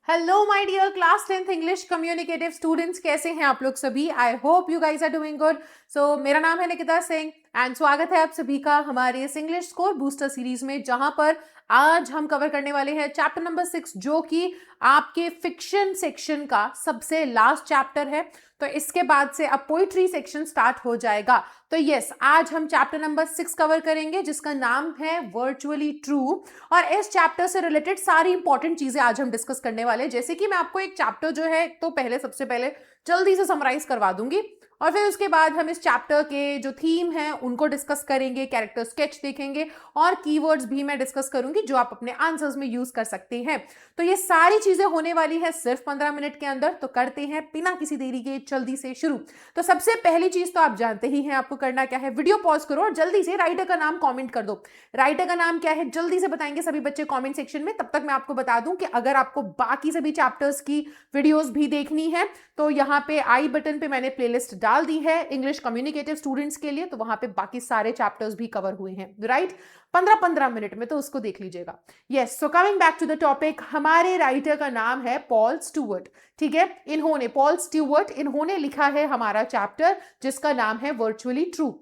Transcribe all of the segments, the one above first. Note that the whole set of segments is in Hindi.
Hello my dear class 10th English communicative students, कैसे हैं आप लोग सभी। I hope you guys are doing good. So मेरा नाम है निकिता सिंह एंड स्वागत है आप सभी का हमारे इस इंग्लिश स्कोर बूस्टर सीरीज में, जहां पर आज हम कवर करने वाले हैं चैप्टर नंबर 6, जो कि आपके फिक्शन सेक्शन का सबसे लास्ट चैप्टर है। तो इसके बाद से अब पोइट्री सेक्शन स्टार्ट हो जाएगा। तो यस, आज हम चैप्टर नंबर 6 कवर करेंगे, जिसका नाम है वर्चुअली ट्रू। और इस चैप्टर से रिलेटेड सारी इंपॉर्टेंट चीजें आज हम डिस्कस करने वाले हैं। जैसे कि मैं आपको एक चैप्टर जो है तो सबसे पहले जल्दी से समराइज करवा दूंगी, और फिर उसके बाद हम इस चैप्टर के जो थीम है उनको डिस्कस करेंगे, कैरेक्टर स्केच देखेंगे और कीवर्ड्स भी मैं डिस्कस करूंगी जो आप अपने आंसर्स में यूज कर सकते हैं। तो ये सारी चीजें होने वाली है सिर्फ 15 मिनट के अंदर। तो करते हैं बिना किसी देरी के जल्दी से शुरू। तो सबसे पहली चीज तो आप जानते ही हैं, आपको करना क्या है, वीडियो पॉज करो और जल्दी से राइटर का नाम कॉमेंट कर दो। राइटर का नाम क्या है जल्दी से बताएंगे सभी बच्चे कमेंट सेक्शन में। तब तक मैं आपको बता दूं कि अगर आपको बाकी सभी चैप्टर्स की वीडियोस भी देखनी है तो यहाँ पे आई बटन पे मैंने प्लेलिस्ट डाल दी है इंग्लिश कम्युनिकेटिव स्टूडेंट्स के लिए। तो वहां पे बाकी सारे चैप्टर्स भी कवर हुए हैं, राइट, 15-15 मिनट में, तो उसको देख लीजिएगा। Yes, so coming back to the topic, हमारे राइटर का नाम है पॉल स्टुअर्ट। ठीक है, इन्होंने पॉल स्टुअर्ट इन्होंने लिखा है हमारा चैप्टर जिसका नाम है वर्चुअली ट्रू।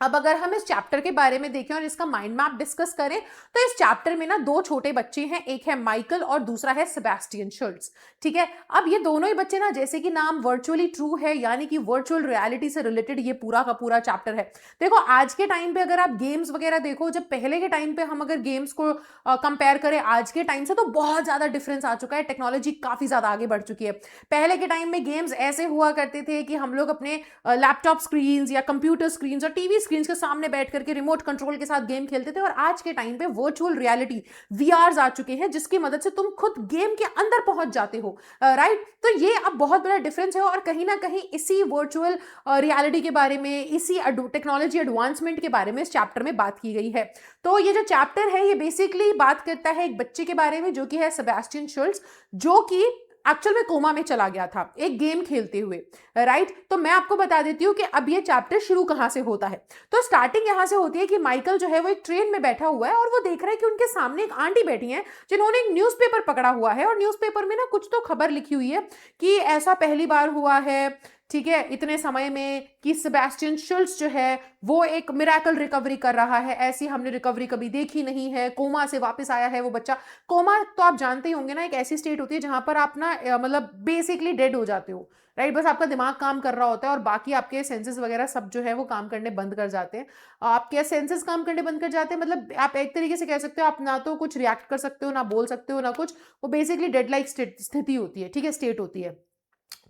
अब अगर हम इस चैप्टर के बारे में देखें और इसका माइंड मैप डिस्कस करें तो इस चैप्टर में ना दो छोटे बच्चे हैं, एक है माइकल और दूसरा है सेबेस्टियन शुल्ट्ज। ठीक है, अब ये दोनों ही बच्चे ना, जैसे कि नाम वर्चुअली ट्रू है यानी कि वर्चुअल रियलिटी से रिलेटेड ये पूरा का पूरा चैप्टर है। देखो आज के टाइम पे अगर आप गेम्स वगैरह देखो, जब पहले के टाइम पे हम अगर गेम्स को कंपेयर करें आज के टाइम से, तो बहुत ज्यादा डिफरेंस आ चुका है। टेक्नोलॉजी काफी ज्यादा आगे बढ़ चुकी है। पहले के टाइम में गेम्स ऐसे हुआ करते थे कि हम लोग अपने लैपटॉप स्क्रीन या कंप्यूटर स्क्रीन और टीवी स्क्रीन के सामने बैठ करके रिमोट कंट्रोल के साथ गेम खेलते थे, और आज के टाइम पे वर्चुअल रियलिटी वीआर आ चुके हैं जिसकी मदद से तुम खुद गेम के अंदर पहुंच जाते हो, राइट। तो ये अब बहुत बड़ा डिफरेंस है, और कहीं ना कहीं इसी वर्चुअल रियलिटी के बारे में, इसी टेक्नोलॉजी एडवांसमेंट के बारे में इस चैप्टर में बात की गई है। तो ये जो चैप्टर है ये बेसिकली बात करता है एक बच्चे के बारे में जो कि है सेबेस्टियन शुल्ट्ज, जो कि एक्चुअल में कोमा में चला गया था एक गेम खेलते हुए, राइट। तो मैं आपको बता देती हूँ कि अब ये चैप्टर शुरू कहां से होता है। तो स्टार्टिंग यहां से होती है कि माइकल जो है वो एक ट्रेन में बैठा हुआ है और वो देख रहा है कि उनके सामने एक आंटी बैठी हैं जिन्होंने एक न्यूज़पेपर पकड़ा हुआ है, और न्यूज़पेपर में ना कुछ तो खबर लिखी हुई है कि ऐसा पहली बार हुआ है, ठीक है, इतने समय में, कि सेबेस्टियन शुल्ट्ज जो है वो एक मिरेकल रिकवरी कर रहा है। ऐसी हमने रिकवरी कभी देखी नहीं है, कोमा से वापस आया है वो बच्चा। कोमा तो आप जानते ही होंगे ना, एक ऐसी स्टेट होती है जहां पर आप ना मतलब बेसिकली डेड हो जाते हो, राइट। बस आपका दिमाग काम कर रहा होता है और बाकी आपके सेंसेस वगैरह सब जो है वो काम करने बंद कर जाते हैं। आपके सेंसेस काम करने बंद कर जाते हैं, मतलब आप एक तरीके से कह सकते हो आप ना तो कुछ रिएक्ट कर सकते हो, ना बोल सकते हो, ना कुछ। वो बेसिकली डेड लाइक स्थिति होती है, ठीक है, स्टेट होती है।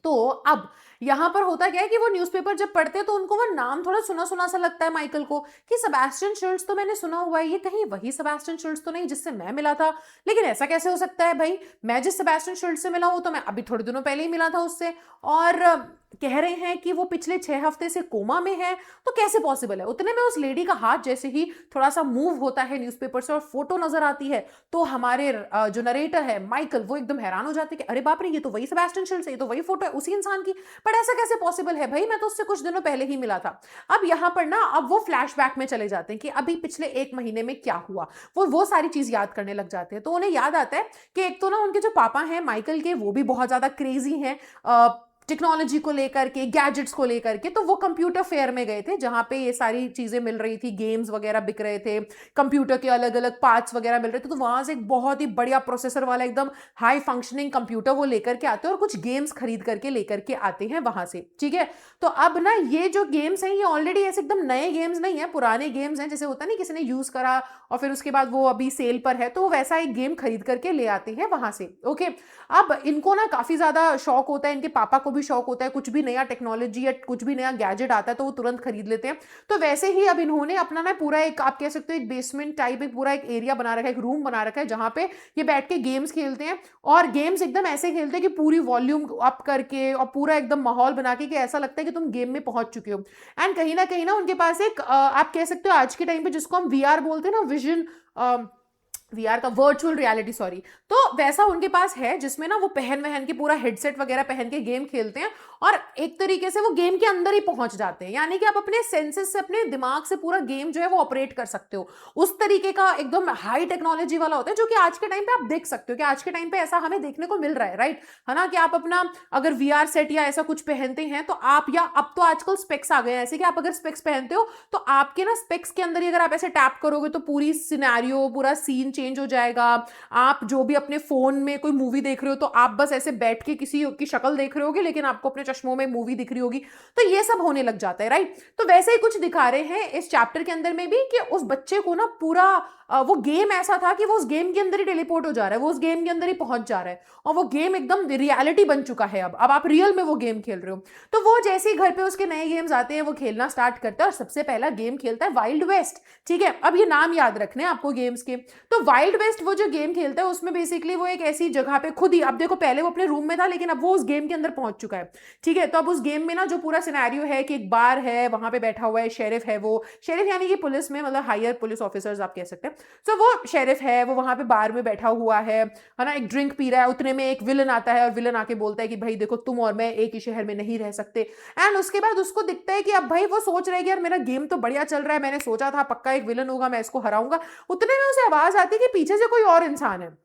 तो अब यहां पर होता क्या है कि वो न्यूज़पेपर जब पढ़ते हैं तो उनको वो नाम थोड़ा सुना सुना सा लगता है माइकल को, कि सेबेस्टियन शुल्ट्ज तो मैंने सुना हुआ है, ये कहीं वही सेबेस्टियन शुल्ट्ज तो नहीं जिससे मैं मिला था। लेकिन ऐसा कैसे हो सकता है भाई, मैं जिस सेबेस्टियन शुल्ट्ज से मिला हूं तो मैं अभी थोड़े दिनों पहले ही मिला था उससे, और कह रहे हैं कि वो पिछले 6 हफ्ते से कोमा में है, तो कैसे पॉसिबल है। उतने में उस लेडी का हाथ जैसे ही थोड़ा सा मूव होता है न्यूज़पेपर से और फोटो नजर आती है, तो हमारे जो नरेटर है माइकल वो एकदम हैरान हो जाते हैं कि अरे बाप रे, ये तो वही सेबेस्टियन शुल्ट्ज है, ये तो वही फोटो है उसी इंसान की। पर ऐसा कैसे पॉसिबल है भाई, मैं तो उससे कुछ दिनों पहले ही मिला था। अब यहां पर ना अब वो फ्लैशबैक में चले जाते हैं कि अभी पिछले 1 महीने में क्या हुआ, वो सारी चीज याद करने लग जाते हैं। तो उन्हें याद आता है कि एक तो ना उनके जो पापा हैं माइकल के, वो भी बहुत ज्यादा क्रेजी हैं टेक्नोलॉजी को लेकर के, गैजेट्स को लेकर के। तो वो कंप्यूटर फेयर में गए थे जहां पे ये सारी चीजें मिल रही थी, गेम्स वगैरह बिक रहे थे, कंप्यूटर के अलग अलग पार्ट्स वगैरह मिल रहे थे। तो वहां से एक बहुत ही बढ़िया प्रोसेसर वाला एकदम हाई फंक्शनिंग कंप्यूटर वो लेकर के आते हैं और कुछ गेम्स खरीद करके लेकर के आते हैं वहां से, ठीक है। तो अब ना ये जो गेम्स हैं ये ऑलरेडी ऐसे एकदम नए गेम्स नहीं है, पुराने गेम्स हैं, जैसे होता नहीं किसी ने यूज करा और फिर उसके बाद वो अभी सेल पर है, तो वो वैसा एक गेम खरीद करके ले आते हैं वहां से, ओके। अब इनको ना काफी ज्यादा शौक होता है, इनके पापा को भी शौक होता है, कुछ भी नया टेक्नोलॉजी या कुछ भी नया गैजेट आता है तो वो तुरंत खरीद लेते हैं। तो वैसे ही अब इन्होंने अपना ना पूरा एक, आप कह सकते हो एक बेसमेंट टाइप, एक पूरा एक एरिया बना रखा है, एक रूम बना रखा है जहां पे ये बैठ के गेम्स खेलते हैं। और गेम्स एकदम ऐसे खेलते हैं कि पूरी वॉल्यूम अप करके और पूरा एकदम माहौल बना के कि ऐसा लगता है कि तुम गेम में पहुंच चुके हो। एंड कहीं ना उनके पास एक आप कह सकते हो आज के टाइम पे जिसको हम वीआर बोलते हैं ना, विजन वीआर का वर्चुअल रियलिटी, सॉरी। तो वैसा उनके पास है जिसमें ना वो पहन वहन के पूरा हेडसेट वगैरह पहन के गेम खेलते हैं और एक तरीके से वो गेम के अंदर ही पहुंच जाते हैं, यानी कि आप अपने सेंसेस से, अपने दिमाग से पूरा गेम जो है वो ऑपरेट कर सकते हो। उस तरीके का एकदम हाई टेक्नोलॉजी वाला होता है, जो कि आज के टाइम पे आप देख सकते हो कि आज के टाइम पे ऐसा हमें देखने को मिल रहा है, राइट? है ना, कि आप अपना अगर वीआर सेट या ऐसा कुछ पहनते हैं तो आप, या अब तो आजकल स्पेक्स आ गए हैं ऐसे कि आप अगर स्पेक्स पहनते हो तो आपके ना स्पेक्स के अंदर ही अगर आप ऐसे टैप करोगे तो पूरी सिनेरियो, पूरा सीन चेंज हो जाएगा। आप जो भी अपने फोन में कोई मूवी देख रहे हो तो आप बस ऐसे बैठ के किसी की शक्ल देख रहे होगे, लेकिन आपको अपने चश्मों में मूवी दिख रही होगी। तो ये सब होने लग जाता है, राइट? तो वैसे ही कुछ दिखा रहे हैं इस चैप्टर के अंदर में भी कि उस बच्चे को ना पूरा वो गेम ऐसा था कि वो उस गेम के अंदर ही टेलीपोर्ट हो जा रहा है, वो उस गेम के अंदर ही पहुंच जा रहा है और वो गेम एकदम रियलिटी बन चुका है। अब आप रियल में वो गेम खेल रहे हो। तो वो जैसे ही घर पे उसके नए गेम्स आते हैं वो खेलना स्टार्ट करता है और सबसे पहला गेम खेलता है वाइल्ड वेस्ट। ठीक है, अब ये नाम याद रखने हैं आपको गेम्स के। तो वाइल्ड वेस्ट वो जो गेम खेलता है उसमें बेसिकली वो एक ऐसी जगह पे खुद ही, अब देखो पहले वो अपने रूम में था लेकिन अब वो उस गेम के अंदर पहुंच चुका है। ठीक है, तो अब उस गेम में ना जो पूरा सिनेरियो है कि एक बार है, वहां पे बैठा हुआ है शेरिफ है, वो शेरिफ यानी कि पुलिस में, मतलब हायर पुलिस ऑफिसर्स आप कह सकते हैं। तो वो शेरिफ है, वो वहां पे बार में बैठा हुआ है ना, एक ड्रिंक पी रहा है। उतने में एक विलन आता है और विलन आके बोलता है कि भाई देखो तुम और मैं एक ही शहर में नहीं रह सकते। एंड उसके बाद उसको दिखता है कि अब भाई वो सोच रहे कि यार मेरा गेम तो बढ़िया चल रहा है, मैंने सोचा था पक्का एक विलन होगा, मैं इसको हराऊंगा। उतने में उसे आवाज आती है कि पीछे से कोई और इंसान है,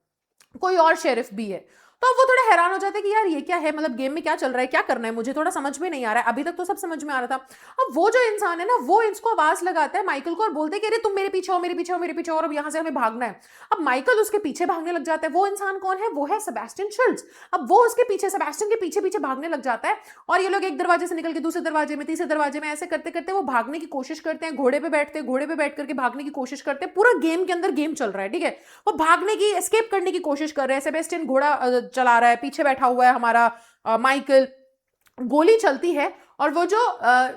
कोई और शेरिफ भी है। तो अब वो थोड़ा हैरान हो जाते हैं कि यार ये क्या है, मतलब गेम में क्या चल रहा है, क्या करना है, मुझे थोड़ा समझ में नहीं आ रहा है। अभी तक तो सब समझ में आ रहा था। अब वो जो इंसान है ना, वो इसको आवाज लगाता है माइकल को और बोलते हैं कि अरे तुम मेरे पीछे हो, मेरे पीछे हो, मेरे पीछे हो, और अब यहां से हमें भागना है। अब माइकल उसके पीछे भागने लग जाता है। वो इंसान कौन है? वो है सेबेस्टियन शिल्ड्स। अब वो उसके पीछे, सेबेस्टियन के पीछे पीछे भागने लग जाता है और ये लोग एक दरवाजे से निकल के दूसरे दरवाजे में, तीसरे दरवाजे में, ऐसे करते करते वो भागने की कोशिश करते हैं। घोड़े पे बैठते हैं, घोड़े पे बैठ करके भागने की कोशिश करते हैं। पूरा गेम के अंदर गेम चल रहा है, ठीक है। वो भागने की, एस्केप करने की कोशिश कर रहे हैं। सेबेस्टियन घोड़ा चला रहा है, पीछे बैठा हुआ है हमारा माइकल। गोली चलती है और वो जो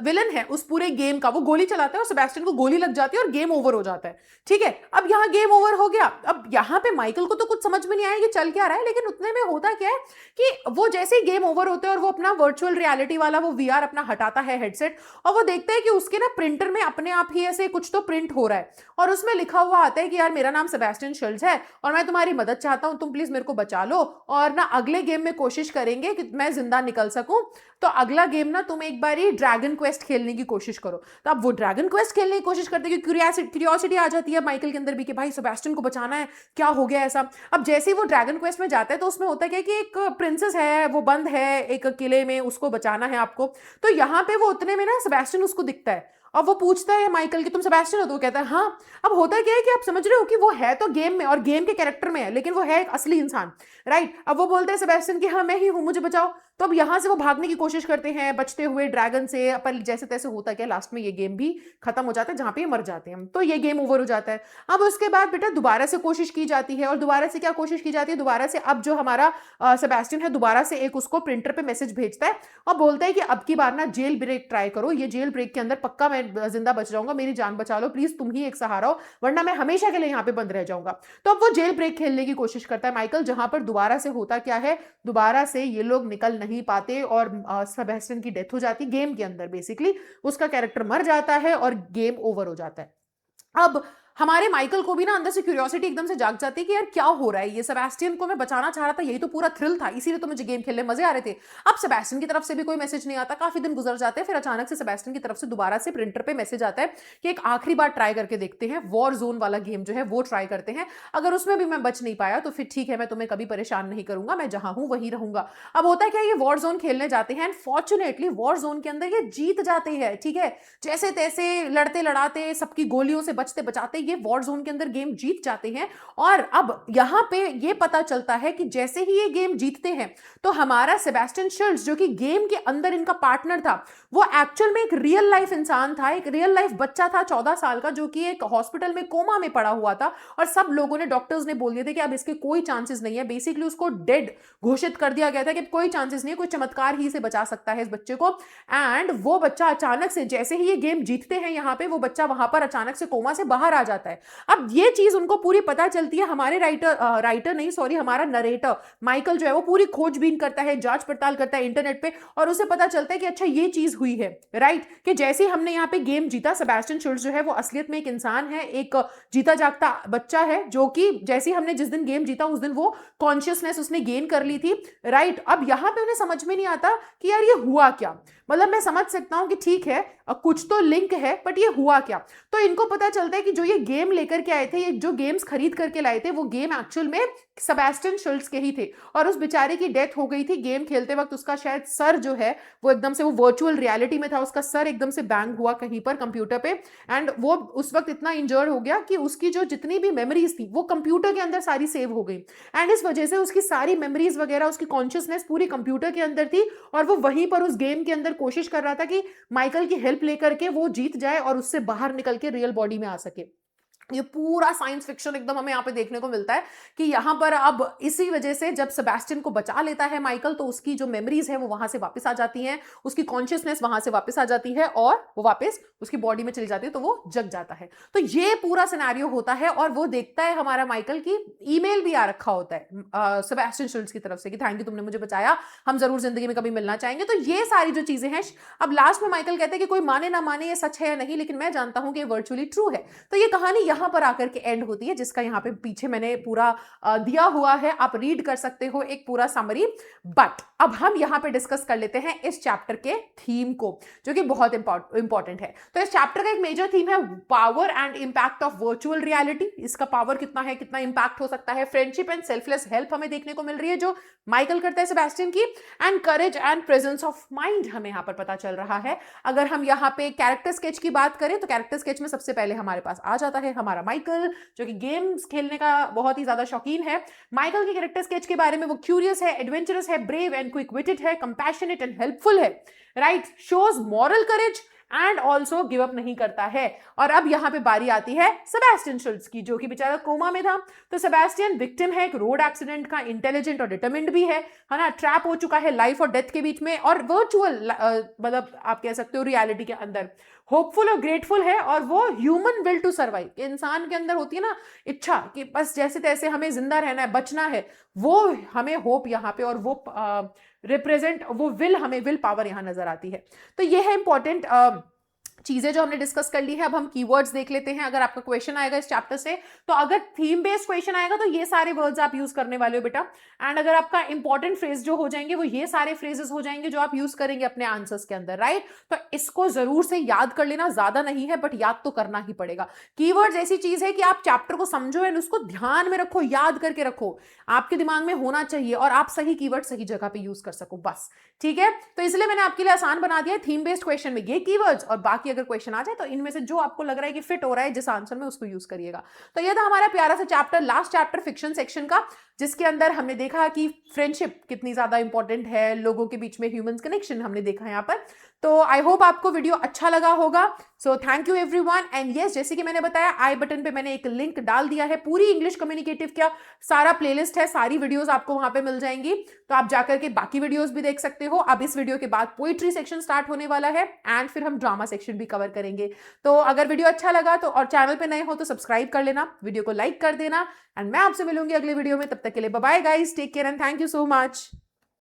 विलन है उस पूरे गेम का, वो गोली चलाता है और सेबेस्टियन को गोली लग जाती है और गेम ओवर हो जाता है। ठीक है, अब यहाँ गेम ओवर हो गया। अब यहाँ पे माइकल को तो कुछ समझ में नहीं आया कि चल क्या रहा है, लेकिन उतने में होता क्या है कि वो जैसे ही गेम ओवर होता है और वो अपना वर्चुअल रियलिटी वाला वो वीआर अपना हटाता है हेडसेट, और वो देखता है कि उसके ना प्रिंटर में अपने आप ही ऐसे कुछ तो प्रिंट हो रहा है और उसमें लिखा हुआ आता है कि यार मेरा नाम सेबेस्टियन शिल्ड्स है और मैं तुम्हारी मदद चाहता हूं, तुम प्लीज मेरे को बचा लो और ना अगले गेम में कोशिश करेंगे कि मैं जिंदा निकल सकूं। तो अगला गेम ना तुम एक बार ड्रैगन क्वेस्ट खेलने की कोशिश करो। तो अब वो ड्रैगन क्वेस्ट खेलने की कोशिश करते हैं कि क्यूरियोसिटी आ जाती है माइकल के अंदर भी कि भाई सेबेस्टियन को बचाना है, क्या हो गया ऐसा। अब जैसे ही वो ड्रैगन क्वेस्ट में जाता है तो उसमें होता है कि एक प्रिंसेस है, वो बंद है एक किले में, उसको बचाना है आपको। तो यहाँ पे वो उतने में ना सेबेस्टियन उसको दिखता है और वो पूछता है माइकल कि तुम सेबेस्टियन हो? तो वो कहता है हाँ। अब होता क्या है कि आप समझ रहे हो कि वो है तो गेम में और गेम के कैरेक्टर में है, लेकिन वो है एक असली इंसान, राइट? अब वो बोलते हैं सेबेस्टियन कि हाँ मैं ही हूं, मुझे बचाओ। तो अब यहां से वो भागने की कोशिश करते हैं बचते हुए ड्रैगन से, पर जैसे तैसे होता क्या, लास्ट में ये गेम भी खत्म हो जाता है जहां पे ये मर जाते हैं। तो ये गेम ओवर हो जाता है। अब उसके बाद बेटा दोबारा से कोशिश की जाती है और दोबारा से क्या कोशिश की जाती है, दोबारा से अब जो हमारा सेबेस्टियन है दोबारा से एक उसको प्रिंटर पे मैसेज भेजता है और बोलता है कि अब की बार ना जेल ब्रेक ट्राई करो, ये जेल ब्रेक के अंदर पक्का मैं जिंदा बच जाऊंगा, मेरी जान बचा लो प्लीज, तुम ही एक सहारा हो, वरना मैं हमेशा के लिए यहाँ पे बंद रह जाऊंगा। तो अब वो जेल ब्रेक खेलने की कोशिश करता है माइकल, जहां पर दोबारा से होता क्या है, दोबारा से ये लोग निकल नहीं पाते और सेबेस्टियन की डेथ हो जाती है गेम के अंदर। बेसिकली उसका कैरेक्टर मर जाता है और गेम ओवर हो जाता है। अब हमारे माइकल को भी ना अंदर से क्यूरियोसिटी एकदम से जाग जाती है कि यार क्या हो रहा है, ये सेबेस्टियन को मैं बचाना चाह रहा था, यही तो पूरा थ्रिल था, इसीलिए तो मुझे गेम खेलने मजे आ रहे थे। अब सेबेस्टियन की तरफ से भी कोई मैसेज नहीं आता, काफी दिन गुजर जाते हैं, फिर अचानक से सेबेस्टियन की तरफ से दोबारा से प्रिंटर पे मैसेज आता है कि एक आखिरी बार ट्राई करके देखते हैं, वॉर जोन वाला गेम जो है वो ट्राई करते हैं, अगर उसमें भी मैं बच नहीं पाया तो फिर ठीक है, मैं तुम्हें कभी परेशान नहीं करूंगा, मैं जहां हूं वहीं रहूंगा। अब होता है क्या, ये वॉर जोन खेलने जाते हैं एंड फॉर्चुनेटली वॉर जोन के अंदर ये जीत जाते हैं। ठीक है, जैसे तैसे लड़ते लड़ाते, सबकी गोलियों से बचते बचाते ये वॉर जोन के अंदर गेम जीत जाते हैं। और अब यहां पे ये पता चलता है कि जैसे ही ये गेम जीतते हैं तो हमारा सेबेस्टियन शिल्ड्स जो कि गेम के अंदर इनका पार्टनर था, वो एक्चुअल में एक रियल लाइफ इंसान था, एक रियल लाइफ बच्चा था 14 साल का, जो कि एक हॉस्पिटल में कोमा में पड़ा हुआ था और सब लोगों ने, डॉक्टर्स ने बोल दिए थे कि अब इसके कोई चांसेस नहीं है। बेसिकली उसको डेड घोषित कर दिया गया था कि कोई चांसेस नहीं है, कोई चमत्कार ही से बचा सकता है इस बच्चे को। एंड वो बच्चा अचानक से, जैसे ही ये गेम जीतते हैं, यहाँ पे वो बच्चा वहां पर अचानक से कोमा से बाहर आ जाता जाता है। अब ये चीज उनको पूरी पता चलती है, हमारे राइटर नहीं सॉरी हमारा नरेटर माइकल जो है वो पूरी खोजबीन करता है, जांच पड़ताल करता है इंटरनेट पे, और उसे पता चलता है कि अच्छा ये चीज हुई है, राइट, कि जैसे हमने यहाँ पे गेम जीता, सेबेस्टियन शुल्ट्ज जो है वो असलियत में एक इंसान है, एक जीता जागता बच्चा है, जो कि जैसे हमने जिस दिन गेम जीता उस दिन वो कॉन्शियसनेस उसने गेन कर ली थी, राइट। अब यहां पे उन्हें समझ में नहीं आता कि यार ये हुआ क्या, मतलब मैं समझ सकता हूं कि ठीक है कुछ तो लिंक है, बट ये हुआ क्या। तो इनको पता चलता है कि जो ये गेम लेकर के आए थे, ये जो गेम्स खरीद करके लाए थे, वो गेम एक्चुअल में सेबेस्टियन शुल्ट्ज के ही थे, और उस बेचारे की डेथ हो गई थी गेम खेलते वक्त। उसका शायद सर जो है वो एकदम से, वो वर्चुअल रियलिटी में था, उसका सर एकदम से बैंग हुआ कहीं पर कंप्यूटर पे, एंड वो उस वक्त इतना इंजर्ड हो गया कि उसकी जो जितनी भी मेमोरीज थी वो कंप्यूटर के अंदर सारी सेव हो गई, एंड इस वजह से उसकी सारी मेमोरीज वगैरह, उसकी कॉन्शियसनेस पूरी कंप्यूटर के अंदर थी, और वो वहीं पर उस गेम के अंदर कोशिश कर रहा था कि माइकल की हेल्प लेकर के वो जीत जाए और उससे बाहर निकल के रियल बॉडी में आ सके। ये पूरा साइंस फिक्शन एकदम हमें यहाँ पे देखने को मिलता है कि यहाँ पर अब इसी वजह से जब सेबेस्टियन को बचा लेता है माइकल, तो उसकी जो मेमोरीज है वो वहां से वापस आ जाती हैं, उसकी कॉन्शियसनेस वहां से वापस आ जाती है, और वो वापस उसकी बॉडी में चली जाती है, तो वो जग जाता है। तो ये पूरा सिनेरियो होता है, और वो देखता है हमारा माइकल की ईमेल भी आ रखा होता है सेबेस्टियन शुल्ट्ज की तरफ से कि थैंक यू, तुमने मुझे बचाया, हम जरूर जिंदगी में कभी मिलना चाहेंगे। तो ये सारी जो चीजें हैं, अब लास्ट में माइकल कहते हैं कि कोई माने ना माने ये सच है या नहीं, लेकिन मैं जानता हूं कि ये वर्चुअली ट्रू है। तो ये कहानी यहां पर आकर के एंड होती है, जिसका यहाँ पे पीछे मैंने पूरा दिया हुआ है, आप रीड कर सकते हो एक पूरा समरी। बट अब हम यहाँ पे डिस्कस कर लेते हैं इस चैप्टर के थीम को, जो कि बहुत इंपॉर्टेंट है। तो इस चैप्टर का एक मेजर थीम है power and impact of virtual reality. इसका पावर कितना है, कितना इंपैक्ट हो सकता है, फ्रेंडशिप एंड सेल्फलेस हेल्प हमें देखने को मिल रही है जो माइकल करता है सेबेस्टियन की, and courage and presence of mind हमें यहाँ पर पता चल रहा है। अगर हम यहाँ पे कैरेक्टर स्केच की बात करें, तो कैरेक्टर स्केच में सबसे पहले हमारे पास आ जाता है हमारा माइकल, जो कि गेम्स खेलने का बहुत ही ज्यादा शौकीन है। माइकल की कैरेक्टर स्केच के बारे में, वो क्यूरियस है, एडवेंचरस है, ब्रेव एंड क्विक विटेड है, कंपैशनेट एंड हेल्पफुल है, right, shows moral courage and also give up नहीं करता है। और अब यहां पे बारी आती है सेबेस्टियन शुल्ट्ज की, जो कि बेचारा कोमा में था। तो सेबेस्टियन विक्टिम है एक रोड एक्सीडेंट का, इंटेलिजेंट और डिटरमिन्ड भी है ना, ट्रैप हो चुका है लाइफ और डेथ के बीच में, और वर्चुअल मतलब आप कह सकते हो रियलिटी के अंदर होपफुल और ग्रेटफुल है, और वो ह्यूमन विल टू सर्वाइव, इंसान के अंदर होती है ना इच्छा कि बस जैसे तैसे हमें जिंदा रहना है, बचना है, वो हमें होप यहाँ पे, और वो रिप्रेजेंट वो विल, हमें विल पावर यहाँ नजर आती है। तो ये है इंपॉर्टेंट चीजें जो हमने डिस्कस कर ली है। अब हम कीवर्ड्स देख लेते हैं। अगर आपका क्वेश्चन आएगा इस चैप्टर से, तो अगर थीम बेस्ड क्वेश्चन आएगा तो ये सारे वर्ड्स आप यूज करने वाले हो बेटा, एंड अगर आपका इंपॉर्टेंट फ्रेज जो हो जाएंगे वो ये सारे फ्रेजेस हो जाएंगे जो आप यूज करेंगे अपने आंसर्स के अंदर, राइट। तो इसको जरूर से याद कर लेना, ज्यादा नहीं है बट याद तो करना ही पड़ेगा। कीवर्ड्स ऐसी चीज है कि आप चैप्टर को समझो एंड उसको ध्यान में रखो, याद करके रखो, आपके दिमाग में होना चाहिए, और आप सही कीवर्ड सही जगह पे यूज कर सको, बस ठीक है। तो इसलिए मैंने आपके लिए आसान बना दिया है थीम बेस्ड क्वेश्चन में ये कीवर्ड्स, और बाकी अगर क्वेश्चन आ जाए तो इनमें से जो आपको लग रहा है कि फिट हो रहा है जिस आंसर में, उसको यूज करिएगा। तो ये था हमारा प्यारा सा chapter, last chapter fiction section का, जिसके अंदर हमने देखा कि फ्रेंडशिप कितनी ज्यादा इंपॉर्टेंट है, लोगों के बीच में ह्यूमन कनेक्शन हमने देखा यहाँ पर। तो आई होप आपको वीडियो अच्छा लगा होगा। So thank you everyone, and yes जैसे कि मैंने बताया आई बटन पे मैंने एक लिंक डाल दिया है, पूरी इंग्लिश कम्युनिकेटिव का सारा प्लेलिस्ट है, सारी वीडियोस आपको वहां पे मिल जाएंगी, तो आप जाकर के बाकी वीडियोस भी देख सकते हो। अब इस वीडियो के बाद पोइट्री सेक्शन स्टार्ट होने वाला है, एंड फिर हम ड्रामा सेक्शन भी कवर करेंगे। तो अगर वीडियो अच्छा लगा तो, और चैनल पे नए हो तो सब्सक्राइब कर लेना, वीडियो को लाइक कर देना, एंड मैं आपसे मिलूंगी अगले वीडियो में। तब तक के लिए bye bye guys, take care and thank you so much.